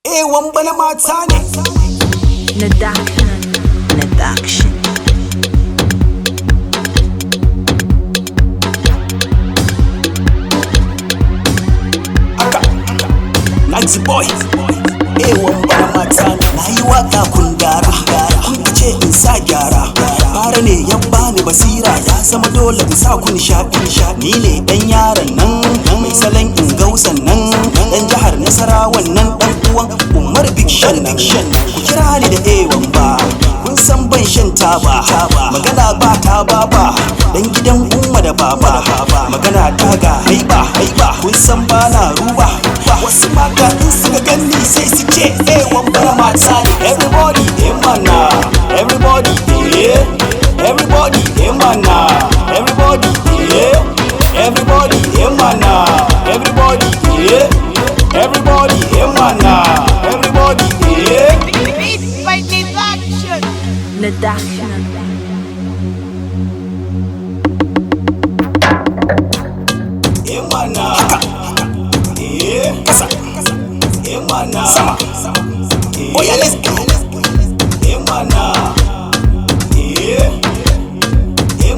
Wamba na mata ne. Nadaktion. Aka Nazi boy. Wamba na mata ne. Na yi waka kun gyara, kun ce in sa gyara. Fara ne yan bani basira, ya zama dole in sa ku nishaɗi. Ni ne dan yaron nan mai salon in gausan nan, dan jihar Nasarawan nan, dan uwan Umar Bikshan nan. Ku kira ni da Wamba, kun san ban shan taba, magana ba ta baba, dan gidan umma da baba. Magana ta ga haiba, kun san ba na ruba. Wasu mata in suka ganni sai su ce Wamba na mata ne. Everybody mana, everybody everybody mana, everybody everybody mana, everybody everybody mana, everybody Beats by Nadaktion. mana. Kasa mana. Sama. Oh yeah, let's go. Mana.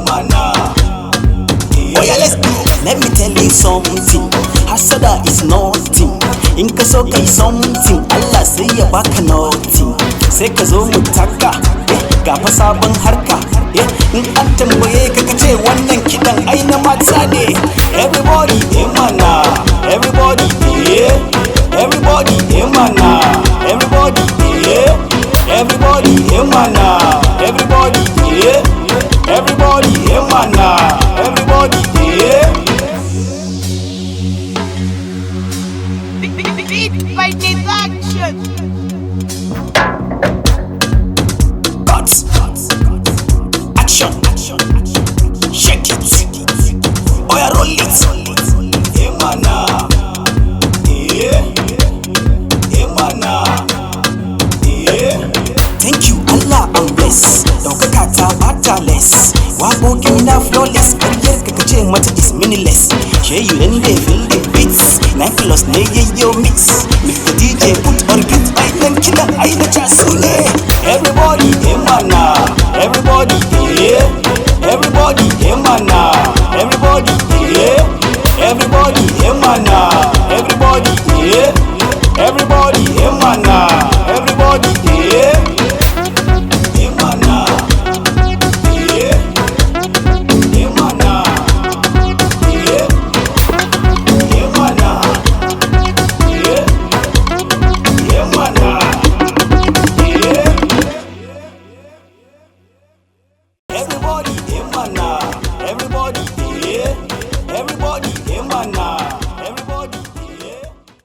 Mana. Oh yeah, let's go. Let me tell you something. Hasada is nothing. In ka so kai something, Allah sai ya baka nothing. Sai ka zo mu taka, ga fa sabon harka. In an tambaye ka kace wannan kidan ai na mata ne. Everybody mana, everybody everybody mana, everybody everybody mana, everybody everybody mana, everybody Beats by Nadaktion. Cuts. Action. Shake it. Oh yeah, roll it. Mana. Mana. Thank you Allah, I'm blessed. Daukaka ta bata less. Waƙoƙi na flawless. Ƙaryar ka kace mata is meaningless. She you then they feel the beats. 9 plus ne yayyo mix. Mr. DJ put on beat. Ai nan kidan ai na casu ne. Everybody mana, everybody everybody mana, everybody everybody mana, everybody everybody mana.